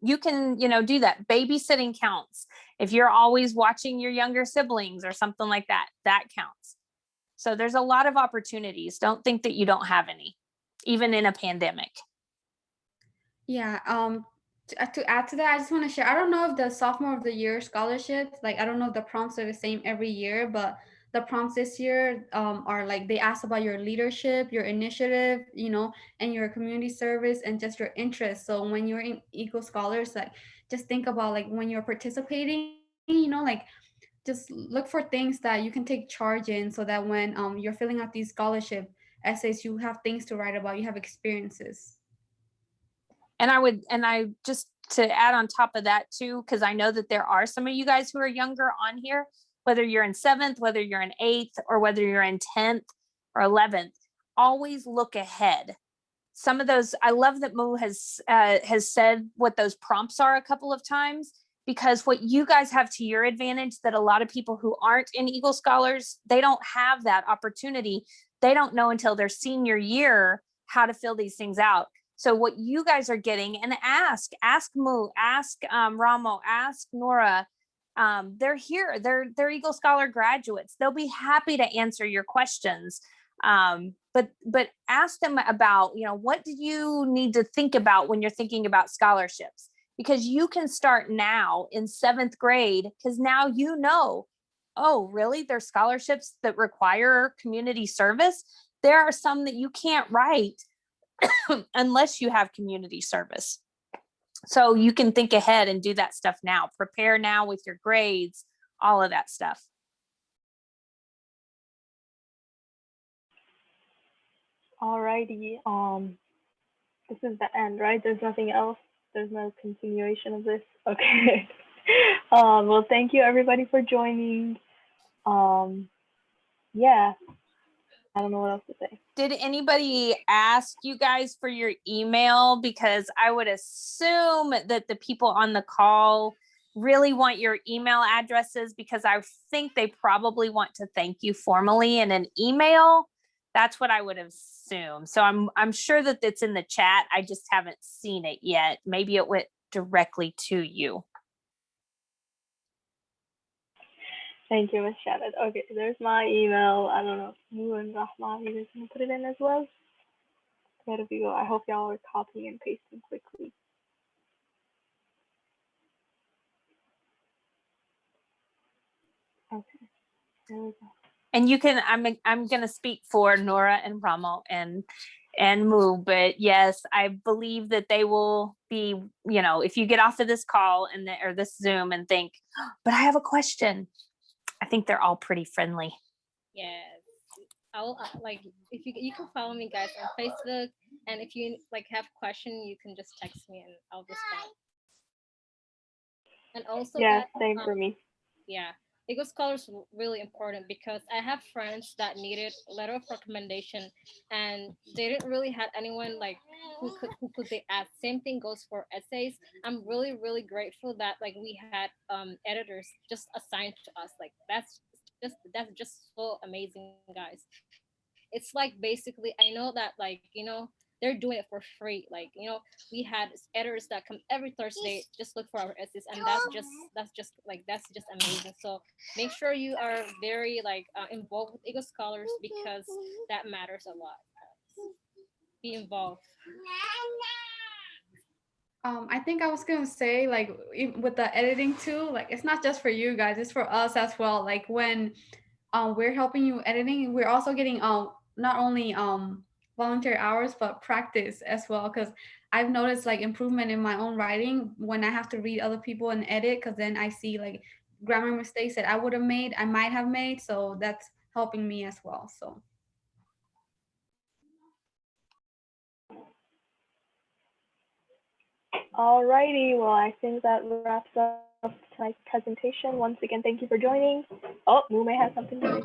You can, do that. Babysitting counts. If you're always watching your younger siblings or something like that, that counts. So there's a lot of opportunities. Don't think that you don't have any, even in a pandemic. Yeah. To add to that, I just want to share. I don't know if the sophomore of the year scholarships, like I don't know if the prompts are the same every year, but the prompts this year are like they ask about your leadership, your initiative, and your community service and just your interests. So when you're in Eagle Scholars, like just think about like when you're participating, like just look for things that you can take charge in, so that when you're filling out these scholarship essays, you have things to write about, you have experiences. And I just to add on top of that too, because I know that there are some of you guys who are younger on here, whether you're in 7th, whether you're in 8th, or whether you're in 10th or 11th, always look ahead. Some of those, I love that Moo has said what those prompts are a couple of times, because what you guys have to your advantage that a lot of people who aren't in Eagle Scholars, they don't have that opportunity. They don't know until their senior year how to fill these things out. So what you guys are getting, and ask Moo, ask Rahmo, ask Noora. They're here. They're Eagle Scholar graduates. They'll be happy to answer your questions. But ask them about, what do you need to think about when you're thinking about scholarships? Because you can start now in 7th grade, because now oh, really? There's scholarships that require community service. There are some that you can't write unless you have community service. So you can think ahead and do that stuff now. Prepare now with your grades, all of that stuff. Alrighty. This is the end, right? There's nothing else. There's no continuation of this. Okay. Well, thank you everybody for joining. Yeah. I don't know what else to say. Did anybody ask you guys for your email? Because I would assume that the people on the call really want your email addresses, because I think they probably want to thank you formally in an email. That's what I would assume. So I'm sure that it's in the chat. I just haven't seen it yet. Maybe it went directly to you. Thank you, Ms. Shannon. Okay, there's my email. I don't know if you and Rahma, you guys can put it in as well. There we go. I hope y'all are copying and pasting quickly. Okay, there we go. And you can, I'm going to speak for Noora and Rahmo and Moo, but yes, I believe that they will be, if you get off of this call or this Zoom and think, oh, but I have a question, I think they're all pretty friendly. Yes. I'll like if you can follow me guys on Facebook, and if you like have a question, you can just text me and I'll respond. And also, yeah, same for me. Yeah, Eagle Scholars really important because I have friends that needed a letter of recommendation, and they didn't really have anyone like who could they ask. Same thing goes for essays. I'm really grateful that like we had editors just assigned to us. Like that's just so amazing, guys. It's like basically I know that like they're doing it for free. Like, you know, we had editors that come every Thursday, just look for our essays, and that's just amazing. So make sure you are very like involved with Eagle Scholars, because that matters a lot. Be involved. I think I was gonna say, like, with the editing too, like it's not just for you guys, it's for us as well. Like when we're helping you editing, we're also getting not only volunteer hours but practice as well, because I've noticed like improvement in my own writing when I have to read other people and edit, because then I see like grammar mistakes that I might have made, so that's helping me as well. So Alrighty, well, I think that wraps up tonight's presentation. Once again, thank you for joining. Oh, Moo may have something to say.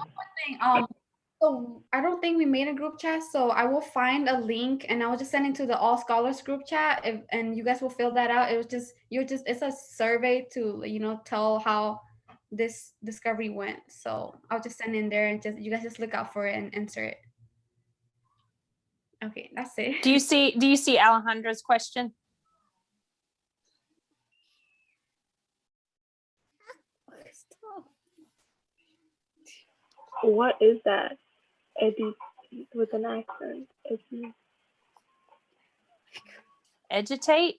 so I don't think we made a group chat, so I will find a link and I will just send it to the All Scholars group chat, and you guys will fill that out. It was just it's a survey to, you know, tell how this discovery went. So I'll just send in there and just you guys just look out for it and answer it. Okay, that's it. Do you see Alejandra's question? What is that? Eddie with an accent. Eddie. Agitate?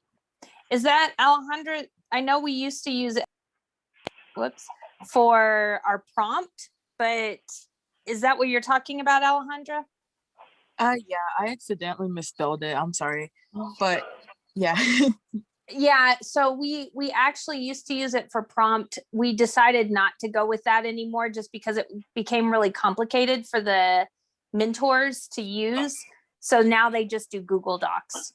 Is that Alejandra? I know we used to use it, for our prompt, but is that what you're talking about, Alejandra? Yeah, I accidentally misspelled it. I'm sorry. But yeah. Yeah, so we actually used to use it for prompt. We decided not to go with that anymore just because it became really complicated for the mentors to use. So now they just do Google Docs.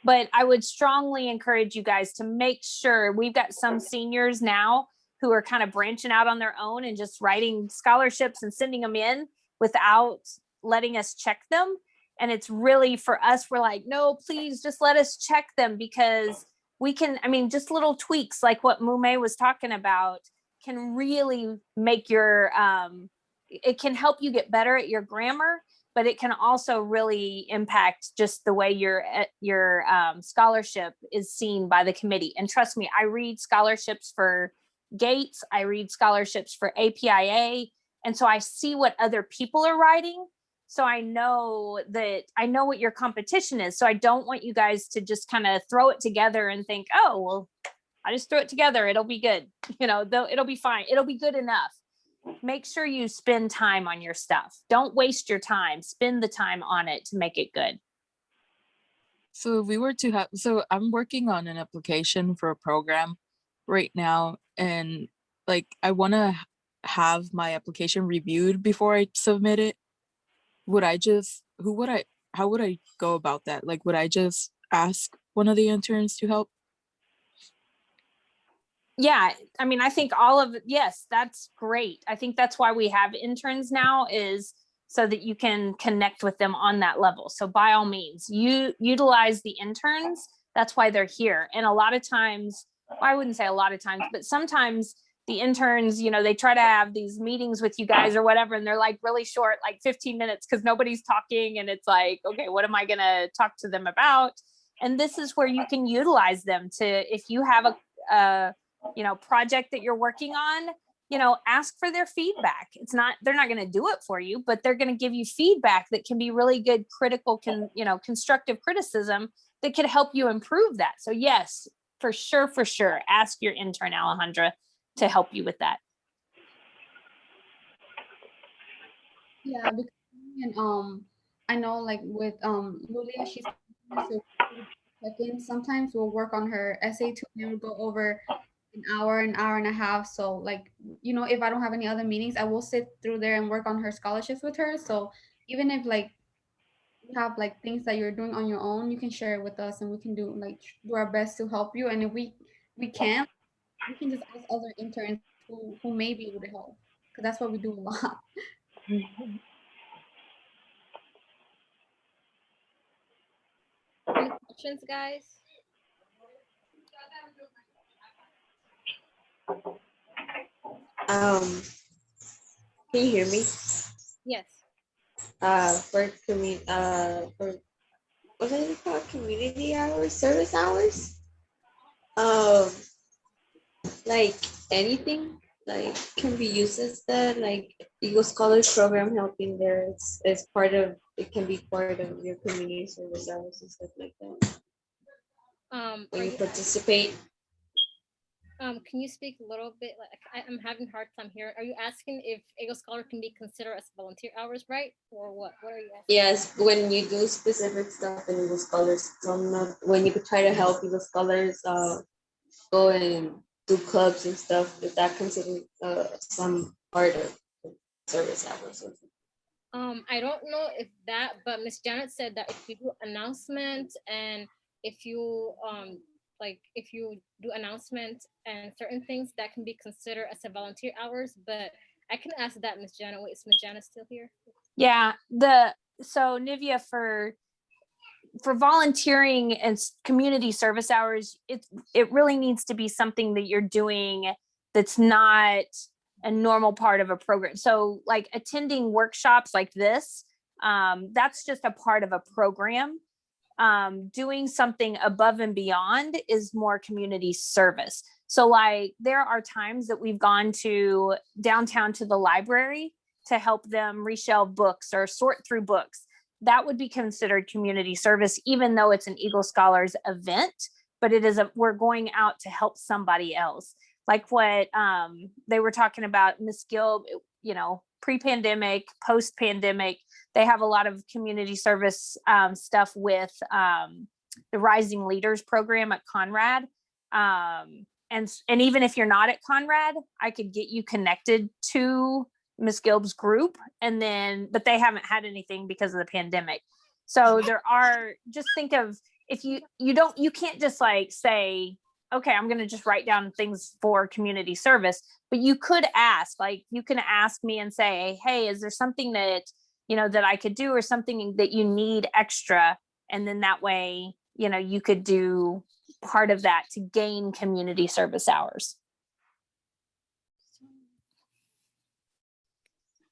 But I would strongly encourage you guys to make sure, we've got some seniors now who are kind of branching out on their own and just writing scholarships and sending them in without letting us check them. And it's really, for us, we're like, no, please just let us check them, because we can, I mean, just little tweaks like what Mume was talking about can really make your, it can help you get better at your grammar, but it can also really impact just the way your scholarship is seen by the committee. And trust me, I read scholarships for Gates, I read scholarships for APIA, and so I see what other people are writing. So I know what your competition is. So I don't want you guys to just kind of throw it together and think, oh, well, I just threw it together, it'll be good. You know, it'll be fine. It'll be good enough. Make sure you spend time on your stuff. Don't waste your time. Spend the time on it to make it good. So if we were to have, so I'm working on an application for a program right now, and like I want to have my application reviewed before I submit it. How would I go about that? Like, would I just ask one of the interns to help? Yeah, I mean, I think yes, that's great. I think that's why we have interns now, is so that you can connect with them on that level. So by all means, you utilize the interns. That's why they're here. And a lot of times, I wouldn't say a lot of times, but sometimes the interns, you know, they try to have these meetings with you guys or whatever, and they're like really short, like 15 minutes, because nobody's talking. And it's like, okay, what am I going to talk to them about? And this is where you can utilize them to, if you have a project that you're working on, ask for their feedback. They're not going to do it for you, but they're going to give you feedback that can be really good, critical, constructive criticism that could help you improve that. So yes, for sure. Ask your intern, Alejandra, to help you with that. Yeah, because and I know like with Lulia, she's so check-in. Sometimes we'll work on her essay too, and we'll go over an hour and a half. So like, if I don't have any other meetings, I will sit through there and work on her scholarships with her. So even if like you have like things that you're doing on your own, you can share it with us, and we can do our best to help you. And if we can't, we can just ask other interns who may be able to help, because that's what we do a lot. Any questions, guys? Can you hear me? Yes. For what are they called? Community hours, service hours. Um, like anything like can be used as that. Like Eagle Scholars Program helping there. It's part of. It can be part of your community service hours and stuff like that. When you participate. Can you speak a little bit? Like I'm having a hard time here. Are you asking if Eagle Scholar can be considered as volunteer hours, right? Or what? What are you asking? Yes, when you do specific stuff in Eagle Scholars, when you could try to help Eagle Scholars go and do clubs and stuff, is that considered some part of service hours? I don't know if that, but Miss Janet said that if you do announcements and if you if you do announcements and certain things that can be considered as a volunteer hours, but I can ask that Miss Janet. Wait, is Miss Janet still here? Yeah, so Nivea, for volunteering and community service hours, it really needs to be something that you're doing that's not a normal part of a program. So like attending workshops like this, that's just a part of a program. Doing something above and beyond is more community service. So like there are times that we've gone to downtown to the library to help them reshelve books or sort through books. That would be considered community service, even though it's an Eagle Scholars event, but we're going out to help somebody else. Like what they were talking about, Miss Gill, pre-pandemic, post-pandemic, they have a lot of community service stuff with the Rising Leaders program at Conrad. And even if you're not at Conrad, I could get you connected to Miss Gilb's group, but they haven't had anything because of the pandemic. So just think of, if you can't just like say, okay, I'm going to just write down things for community service, but you could ask, like you can ask me and say, hey, is there something that, that I could do or something that you need extra? And then that way, you could do part of that to gain community service hours.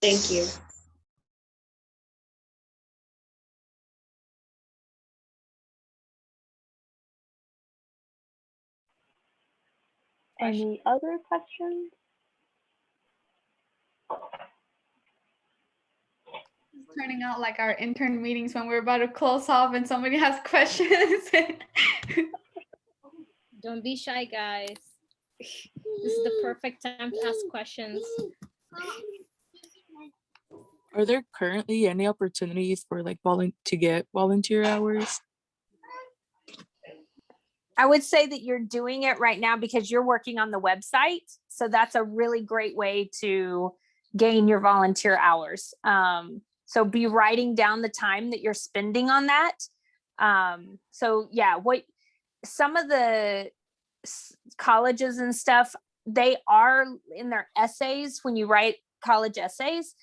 Thank you. Any other questions? It's turning out like our intern meetings when we're about to close off and somebody has questions. Don't be shy, guys. This is the perfect time to ask questions. Are there currently any opportunities for like to get volunteer hours? I would say that you're doing it right now because you're working on the website. So that's a really great way to gain your volunteer hours. So be writing down the time that you're spending on that. So yeah, some of the colleges and stuff, they are in their essays, when you write college essays,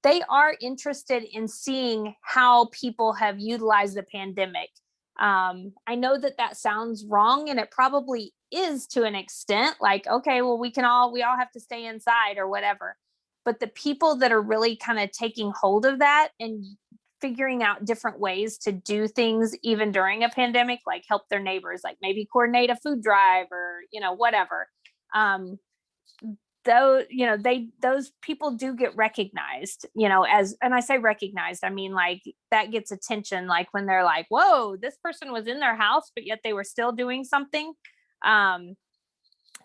they are interested in seeing how people have utilized the pandemic. I know that sounds wrong, and it probably is to an extent, like, okay, well, we all have to stay inside or whatever. But the people that are really kind of taking hold of that and figuring out different ways to do things, even during a pandemic, like help their neighbors, like maybe coordinate a food drive or, whatever. Those people do get recognized, and I say recognized, I mean, like that gets attention, like when they're like, whoa, this person was in their house, but yet they were still doing something.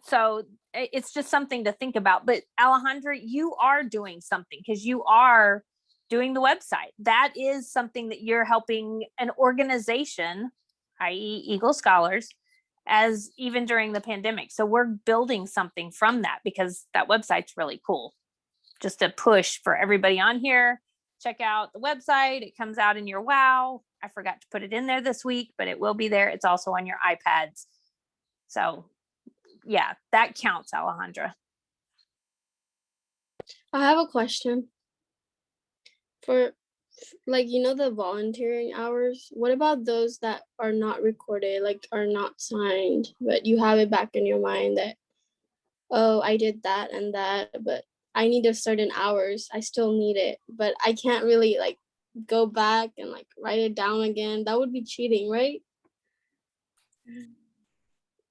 So it's just something to think about. But Alejandra, you are doing something because you are doing the website. That is something that you're helping an organization, i.e. Eagle Scholars, as even during the pandemic. So we're building something from that because that website's really cool. Just a push for everybody on here. Check out the website. It comes out in your WOW. I forgot to put it in there this week, but it will be there. It's also on your iPads. So yeah, that counts, Alejandra. I have a question. For the volunteering hours, what about those that are not recorded, like are not signed, but you have it back in your mind that, oh, I did that and that, but I need a certain hours, I still need it, but I can't really go back and like write it down again? That would be cheating, right?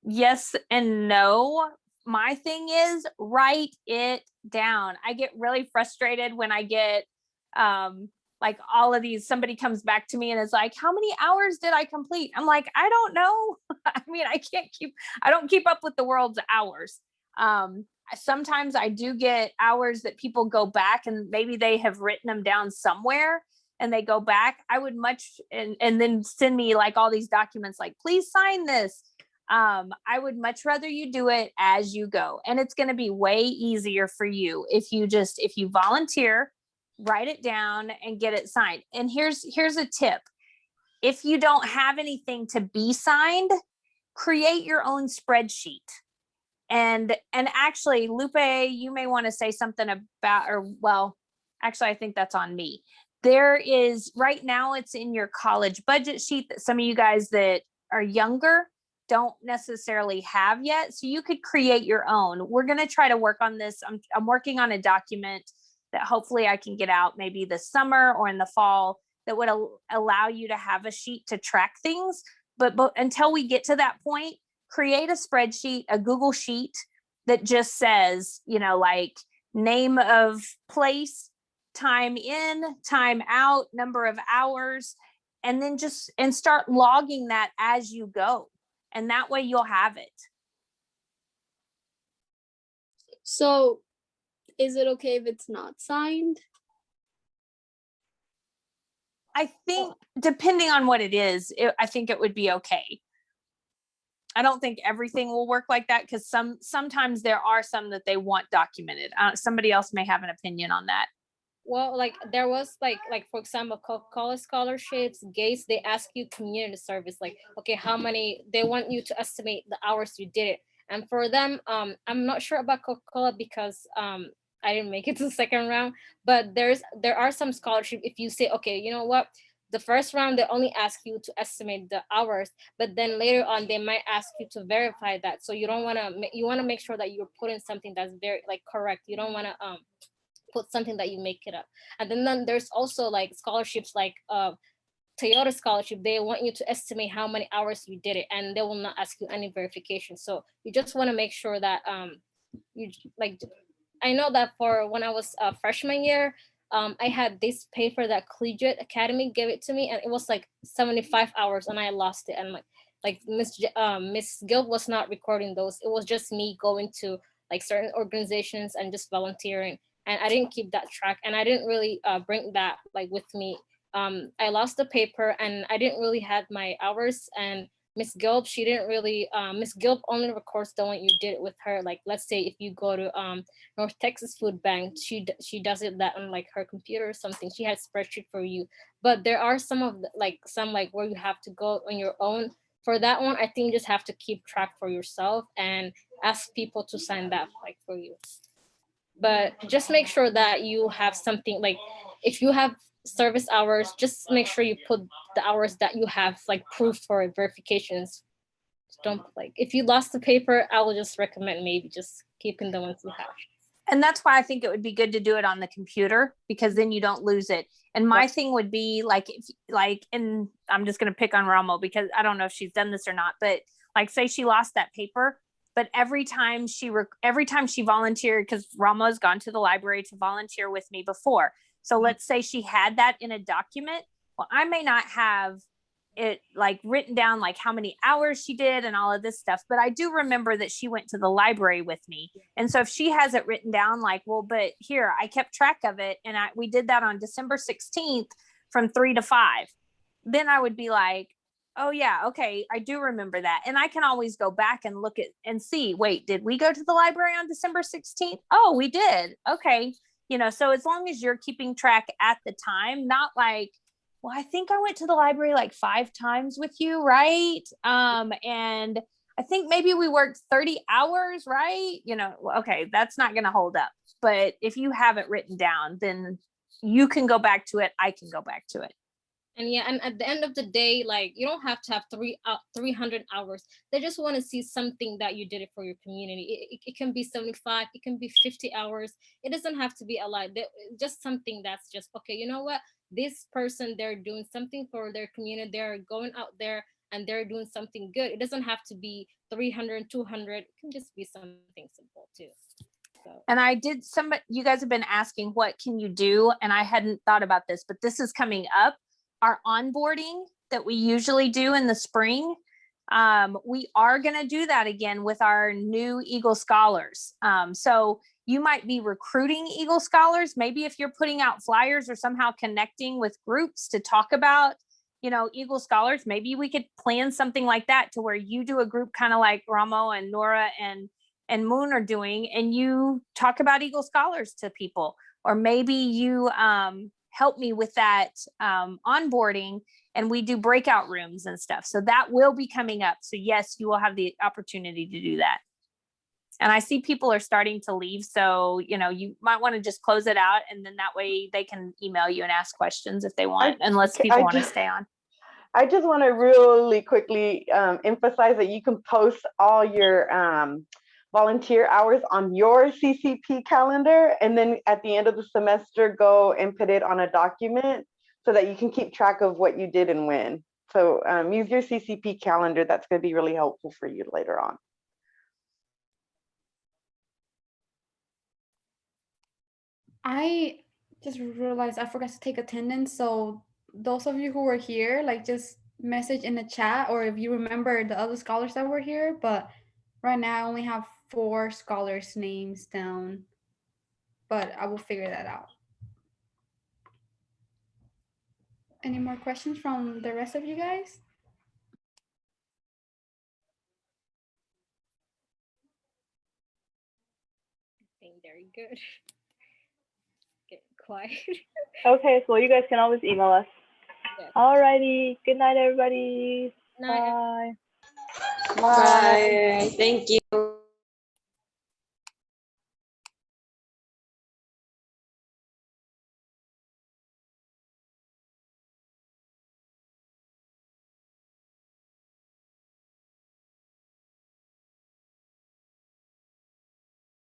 Yes and no. My thing is write it down. I get really frustrated when I get like all of these, somebody comes back to me and is like, how many hours did I complete? I'm like, I don't know. I mean, I don't keep up with the world's hours. Sometimes I do get hours that people go back and maybe they have written them down somewhere and they go back. I would much, and then send me like all these documents like, please sign this. I would much rather you do it as you go. And it's going to be way easier for you if you volunteer, write it down and get it signed. And here's a tip. If you don't have anything to be signed, create your own spreadsheet. And actually, Lupe, you may want to say something about, or well, actually, I think that's on me. There is, right now, it's in your college budget sheet that some of you guys that are younger don't necessarily have yet. So you could create your own. We're going to try to work on this. I'm working on a document that hopefully I can get out maybe this summer or in the fall that would allow you to have a sheet to track things. But until we get to that point, create a spreadsheet, a Google sheet that just says, like name of place, time in, time out, number of hours, and then and start logging that as you go. And that way you'll have it. So is it okay if it's not signed? I think depending on what it is, I think it would be okay. I don't think everything will work like that because sometimes there are some that they want documented. Somebody else may have an opinion on that. Well, like there was like for example, college scholarships, GATES, they ask you community service, like, okay, how many, they want you to estimate the hours you did it. And for them, I'm not sure about Coca-Cola because I didn't make it to the second round, but there are some scholarship. If you say, okay, you know what, the first round, they only ask you to estimate the hours, but then later on, they might ask you to verify that. So you want to make sure that you're putting something that's very like correct. You don't want to put something that you make it up. And then there's also like scholarships like Toyota scholarship. They want you to estimate how many hours you did it, and they will not ask you any verification. So you just want to make sure that you like, I know that for when I was freshman year, I had this paper that Collegiate Academy gave it to me, and it was like 75 hours, and I lost it. And like Miss Gil was not recording those. It was just me going to like certain organizations and just volunteering. And I didn't keep that track, and I didn't really bring that like with me. I lost the paper, and I didn't really have my hours. And Miss Gilb, she didn't really. Miss Gilb only records the one you did it with her. Like, let's say if you go to North Texas Food Bank, she does it that on like her computer or something. She has spreadsheet for you. But there are some where you have to go on your own. For that one, I think you just have to keep track for yourself and ask people to sign that like for you. But just make sure that you have something like, if you have service hours, just make sure you put the hours that you have like proof for verifications. Don't like, if you lost the paper, I will just recommend maybe just keeping the ones you have. And that's why I think it would be good to do it on the computer, because then you don't lose it. And my thing would be like, and I'm just going to pick on Rahmo because I don't know if she's done this or not, but like say she lost that paper, but every time she volunteered, because Rahmo's gone to the library to volunteer with me before. So let's say she had that in a document. Well, I may not have it like written down like how many hours she did and all of this stuff, but I do remember that she went to the library with me. And so if she has it written down like, well, but here I kept track of it, and we did that on December 16th from 3 to 5, then I would be like, oh yeah, okay, I do remember that. And I can always go back and look at and see, wait, did we go to the library on December 16th? Oh, we did. Okay. So as long as you're keeping track at the time, not like, well, I think I went to the library like 5 times with you, right? And I think maybe we worked 30 hours, right? Okay, that's not going to hold up. But if you have it written down, then you can go back to it. I can go back to it. And yeah, and at the end of the day, like, you don't have to have 300 hours. They just want to see something that you did it for your community. It can be 75, it can be 50 hours. It doesn't have to be a lot. Just something that's just, okay, you know what? this person, they're doing something for their community, they're going out there and they're doing something good. It doesn't have to be 300, 200. It can just be something simple too. So. And you guys have been asking, what can you do? And I hadn't thought about this, but this is coming up. Our onboarding that we usually do in the spring, we are going to do that again with our new Eagle Scholars. So you might be recruiting Eagle Scholars. Maybe if you're putting out flyers or somehow connecting with groups to talk about, Eagle Scholars, maybe we could plan something like that to where you do a group kind of like Rahmo and Noora and Moon are doing, and you talk about Eagle Scholars to people. Or maybe you help me with that onboarding, and we do breakout rooms and stuff. So that will be coming up. So yes, you will have the opportunity to do that. And I see people are starting to leave. So, you might want to just close it out, and then that way they can email you and ask questions if they want, unless people want to stay on. I just want to really quickly emphasize that you can post all your volunteer hours on your CCP calendar, and then at the end of the semester, go and put it on a document so that you can keep track of what you did and when. So use your CCP calendar. That's going to be really helpful for you later on. I just realized I forgot to take attendance. So those of you who were here, just message in the chat, or if you remember the other scholars that were here. But right now I only have 4 scholars' names down, but I will figure that out. Any more questions from the rest of you guys? Very good. Get quiet. Okay, so you guys can always email us. Yes. Alrighty. Good night, everybody. Night. Bye. Bye. Thank you.